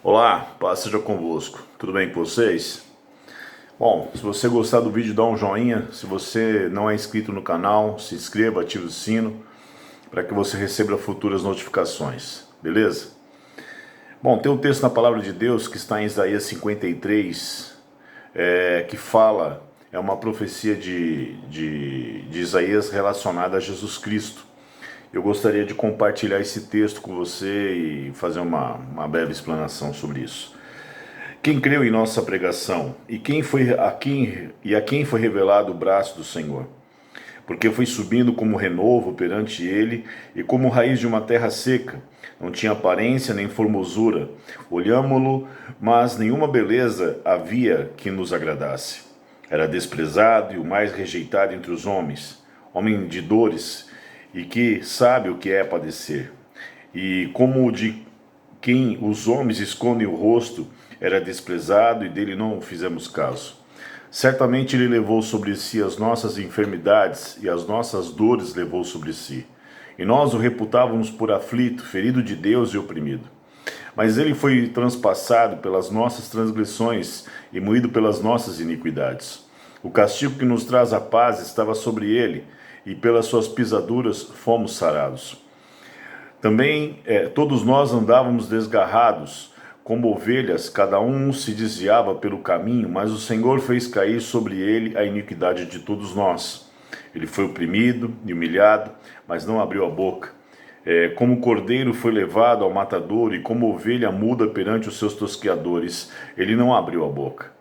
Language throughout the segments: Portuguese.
Olá, paz seja convosco. Tudo bem com vocês? Bom, se você gostar do vídeo, dá um joinha. Se você não é inscrito no canal, se inscreva, ative o sino para que você receba futuras notificações, beleza? Bom, tem um texto na palavra de Deus que está em Isaías 53, que fala, é uma profecia de Isaías relacionada a Jesus Cristo. Eu gostaria de compartilhar esse texto com você e fazer uma breve explanação sobre isso. Quem creu em nossa pregação e a quem foi revelado o braço do Senhor? Porque foi subindo como renovo perante ele e como raiz de uma terra seca. Não tinha aparência nem formosura. Olhámo-lo, mas nenhuma beleza havia que nos agradasse. Era desprezado e o mais rejeitado entre os homens, homem de dores e que sabe o que é padecer. E como de quem os homens escondem o rosto, era desprezado e dele não fizemos caso. Certamente ele levou sobre si as nossas enfermidades e as nossas dores levou sobre si. E nós o reputávamos por aflito, ferido de Deus e oprimido. Mas ele foi transpassado pelas nossas transgressões e moído pelas nossas iniquidades. O castigo que nos traz a paz estava sobre ele, e pelas suas pisaduras fomos sarados. Também todos nós andávamos desgarrados, como ovelhas, cada um se desviava pelo caminho, mas o Senhor fez cair sobre ele a iniquidade de todos nós. Ele foi oprimido e humilhado, mas não abriu a boca. Como cordeiro foi levado ao matador, e como ovelha muda perante os seus tosqueadores, ele não abriu a boca.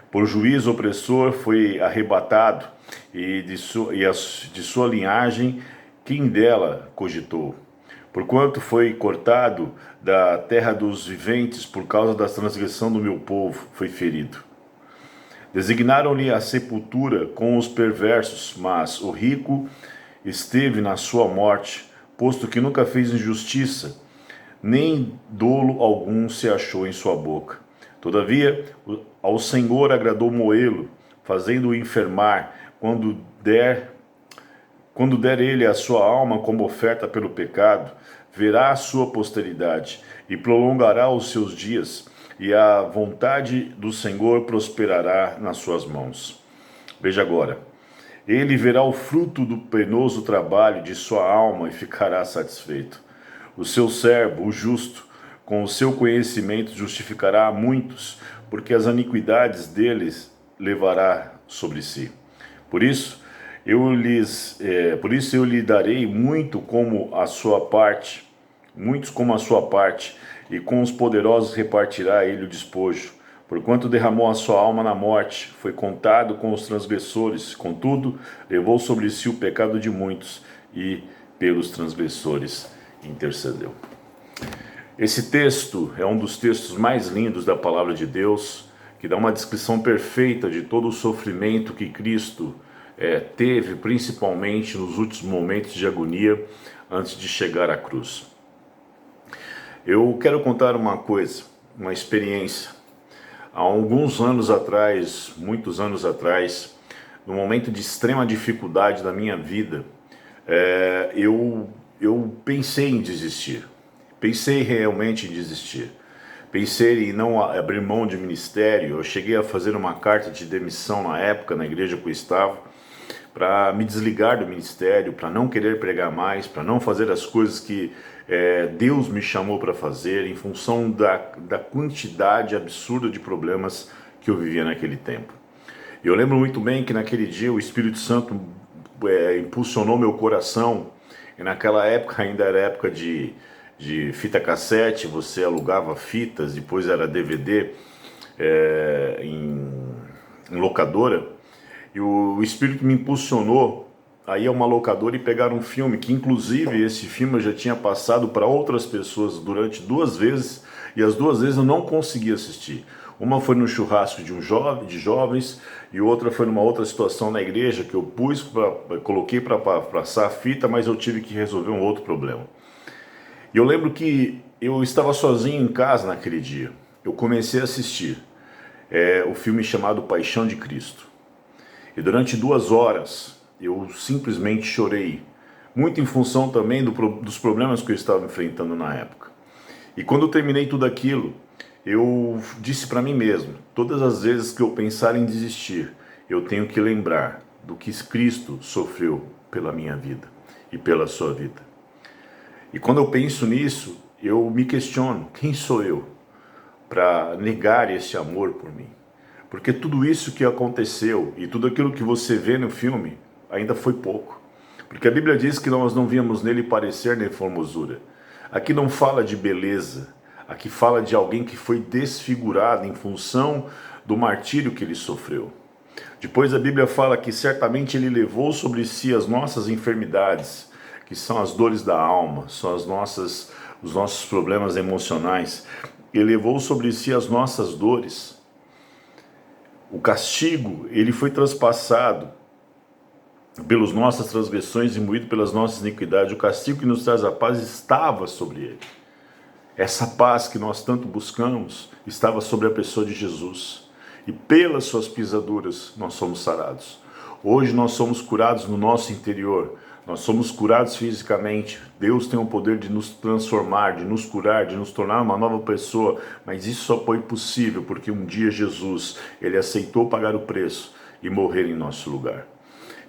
Por juízo opressor foi arrebatado, e de sua linhagem, quem dela cogitou? Porquanto foi cortado da terra dos viventes, por causa da transgressão do meu povo, foi ferido. Designaram-lhe a sepultura com os perversos, mas o rico esteve na sua morte, posto que nunca fez injustiça, nem dolo algum se achou em sua boca. Todavia, ao Senhor agradou moê-lo, fazendo-o enfermar, quando der ele a sua alma como oferta pelo pecado, verá a sua posteridade e prolongará os seus dias, e a vontade do Senhor prosperará nas suas mãos. Veja agora, ele verá o fruto do penoso trabalho de sua alma e ficará satisfeito. O seu servo, o justo, com o seu conhecimento justificará a muitos, porque as iniquidades deles levará sobre si. Por isso eu lhe darei muito como a sua parte, muitos como a sua parte, e com os poderosos repartirá ele o despojo. Porquanto derramou a sua alma na morte, foi contado com os transgressores, contudo, levou sobre si o pecado de muitos, e pelos transgressores intercedeu. Esse texto é um dos textos mais lindos da palavra de Deus, que dá uma descrição perfeita de todo o sofrimento que Cristo teve, principalmente nos últimos momentos de agonia, antes de chegar à cruz. Eu quero contar uma coisa, uma experiência. Há alguns anos atrás, muitos anos atrás, num momento de extrema dificuldade da minha vida, eu pensei em desistir. Pensei realmente em desistir. Pensei em não abrir mão de ministério. Eu cheguei a fazer uma carta de demissão na época, na igreja que eu estava, para me desligar do ministério, para não querer pregar mais, para não fazer as coisas que Deus me chamou para fazer, em função da quantidade absurda de problemas que eu vivia naquele tempo. Eu lembro muito bem que naquele dia o Espírito Santo impulsionou meu coração, e naquela época ainda era época de fita cassete, você alugava fitas, depois era DVD em locadora, e o Espírito me impulsionou a ir a uma locadora e pegar um filme, que inclusive esse filme eu já tinha passado para outras pessoas durante 2 vezes, e as 2 vezes eu não consegui assistir. Uma foi no churrasco de jovens, e outra foi numa outra situação na igreja, que eu coloquei para passar a fita, mas eu tive que resolver um outro problema. E eu lembro que eu estava sozinho em casa naquele dia. Eu comecei a assistir o filme chamado Paixão de Cristo. E durante 2 horas eu simplesmente chorei, muito em função também dos problemas que eu estava enfrentando na época. E quando eu terminei tudo aquilo, eu disse para mim mesmo, todas as vezes que eu pensar em desistir, eu tenho que lembrar do que Cristo sofreu pela minha vida e pela sua vida. E quando eu penso nisso, eu me questiono, quem sou eu para negar esse amor por mim? Porque tudo isso que aconteceu e tudo aquilo que você vê no filme ainda foi pouco. Porque a Bíblia diz que nós não víamos nele parecer nem formosura. Aqui não fala de beleza, aqui fala de alguém que foi desfigurado em função do martírio que ele sofreu. Depois a Bíblia fala que certamente ele levou sobre si as nossas enfermidades, que são as dores da alma, são os nossos problemas emocionais. Ele levou sobre si as nossas dores. O castigo, ele foi transpassado pelas nossas transgressões e moído pelas nossas iniquidades. O castigo que nos traz a paz estava sobre ele. Essa paz que nós tanto buscamos estava sobre a pessoa de Jesus. E pelas suas pisaduras nós somos sarados. Hoje nós somos curados no nosso interior. Nós somos curados fisicamente. Deus tem o poder de nos transformar, de nos curar, de nos tornar uma nova pessoa. Mas isso só foi possível porque um dia Jesus, ele aceitou pagar o preço e morrer em nosso lugar.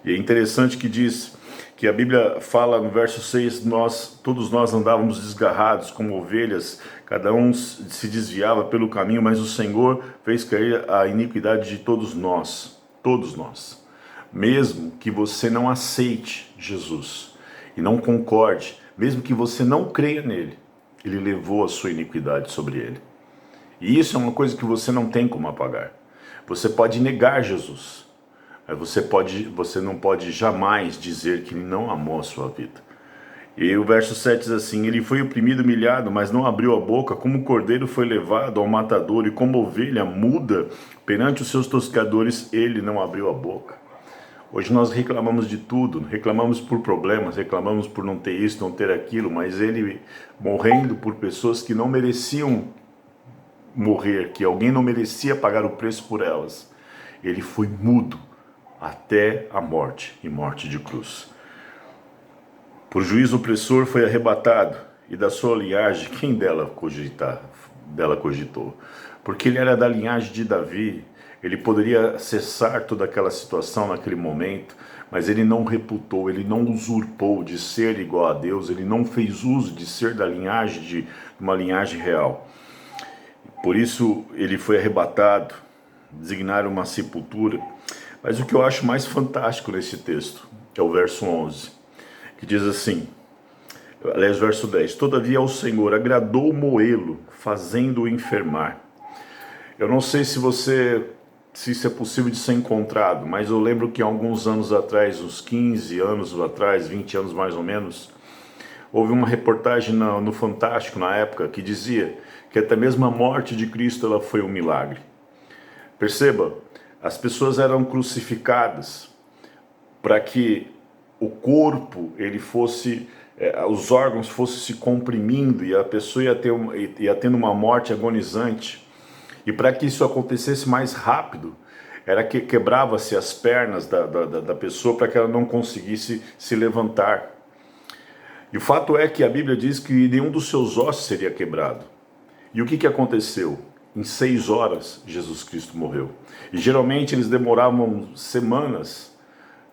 E é interessante que diz que a Bíblia fala no verso 6, todos nós andávamos desgarrados como ovelhas, cada um se desviava pelo caminho, mas o Senhor fez cair a iniquidade de todos nós. Mesmo que você não aceite Jesus e não concorde, mesmo que você não creia nele, ele levou a sua iniquidade sobre ele. E isso é uma coisa que você não tem como apagar. Você pode negar Jesus, mas você não pode jamais dizer que ele não amou a sua vida. E o verso 7 diz assim: ele foi oprimido, humilhado, mas não abriu a boca, como o cordeiro foi levado ao matador, e como ovelha muda perante os seus tosqueadores, ele não abriu a boca. Hoje nós reclamamos de tudo, reclamamos por problemas, reclamamos por não ter isso, não ter aquilo, mas ele morrendo por pessoas que não mereciam morrer, que alguém não merecia pagar o preço por elas, ele foi mudo até a morte, e morte de cruz. Por juízo opressor foi arrebatado, e da sua linhagem, quem dela cogitou? Porque ele era da linhagem de Davi, ele poderia cessar toda aquela situação naquele momento, mas ele não reputou, ele não usurpou de ser igual a Deus, ele não fez uso de ser da linhagem, de uma linhagem real. Por isso ele foi arrebatado, designaram uma sepultura. Mas o que eu acho mais fantástico nesse texto é o verso 11, que diz assim, aliás, verso 10, todavia ao Senhor agradou moê-lo, fazendo-o enfermar. Eu não sei se isso é possível de ser encontrado, mas eu lembro que há alguns anos atrás, uns 15 anos atrás, 20 anos mais ou menos, houve uma reportagem no Fantástico na época que dizia que até mesmo a morte de Cristo ela foi um milagre. Perceba, as pessoas eram crucificadas para que o corpo, os órgãos fossem se comprimindo e a pessoa ia tendo uma morte agonizante. E para que isso acontecesse mais rápido, era que quebrava-se as pernas da pessoa para que ela não conseguisse se levantar. E o fato é que a Bíblia diz que nenhum dos seus ossos seria quebrado. E o que aconteceu? Em 6 horas, Jesus Cristo morreu. E geralmente eles demoravam semanas,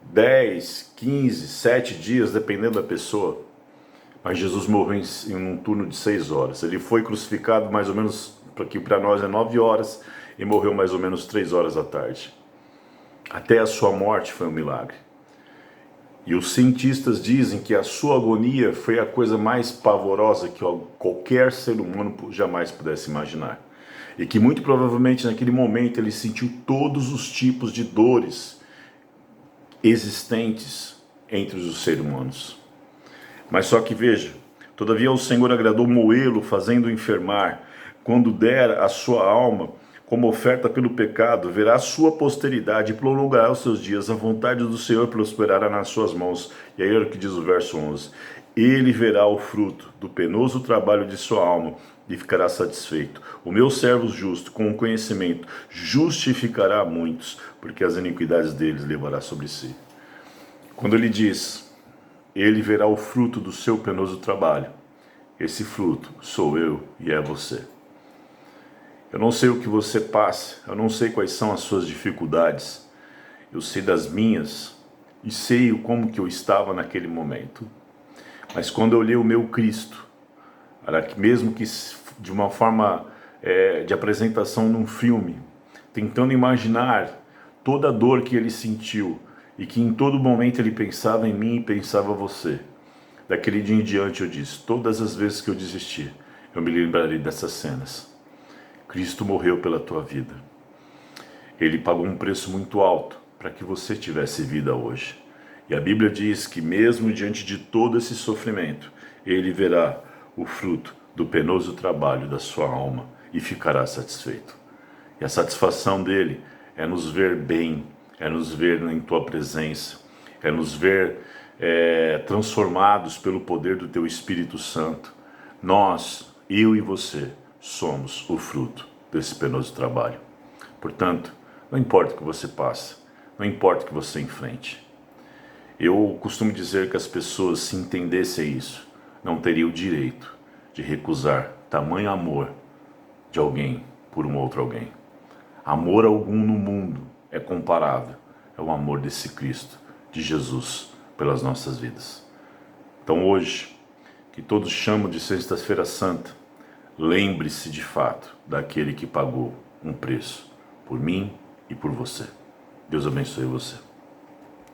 10, 15, 7 dias, dependendo da pessoa. Mas Jesus morreu em um turno de 6 horas. Ele foi crucificado mais ou menos, que para nós é 9 horas, e morreu mais ou menos 3 horas da tarde. Até a sua morte foi um milagre. E os cientistas dizem que a sua agonia foi a coisa mais pavorosa que qualquer ser humano jamais pudesse imaginar. E que muito provavelmente naquele momento ele sentiu todos os tipos de dores existentes entre os seres humanos. Mas só que veja, todavia o Senhor agradou moê-lo, fazendo-o enfermar. Quando der a sua alma como oferta pelo pecado, verá a sua posteridade e prolongará os seus dias. A vontade do Senhor prosperará nas suas mãos. E aí é o que diz o verso 11. Ele verá o fruto do penoso trabalho de sua alma e ficará satisfeito. O meu servo justo, com o conhecimento, justificará muitos, porque as iniquidades deles levará sobre si. Quando ele diz, ele verá o fruto do seu penoso trabalho, esse fruto sou eu e é você. Eu não sei o que você passa, eu não sei quais são as suas dificuldades, eu sei das minhas e sei como que eu estava naquele momento. Mas quando eu olhei o meu Cristo, mesmo que de uma forma de apresentação num filme, tentando imaginar toda a dor que ele sentiu e que em todo momento ele pensava em mim e pensava você. Daquele dia em diante eu disse, todas as vezes que eu desisti, eu me lembrarei dessas cenas. Cristo morreu pela tua vida. Ele pagou um preço muito alto para que você tivesse vida hoje. E a Bíblia diz que mesmo diante de todo esse sofrimento, ele verá o fruto do penoso trabalho da sua alma e ficará satisfeito. E a satisfação dele é nos ver bem, é nos ver em tua presença, é nos ver transformados pelo poder do teu Espírito Santo. Nós, eu e você, somos o fruto desse penoso trabalho. Portanto, não importa o que você passe, não importa o que você enfrente. Eu costumo dizer que as pessoas, se entendessem isso, não teriam o direito de recusar tamanho amor de alguém por um outro alguém. Amor algum no mundo é comparável ao amor desse Cristo, de Jesus, pelas nossas vidas. Então hoje, que todos chamam de Sexta-feira Santa, lembre-se de fato daquele que pagou um preço por mim e por você. Deus abençoe você.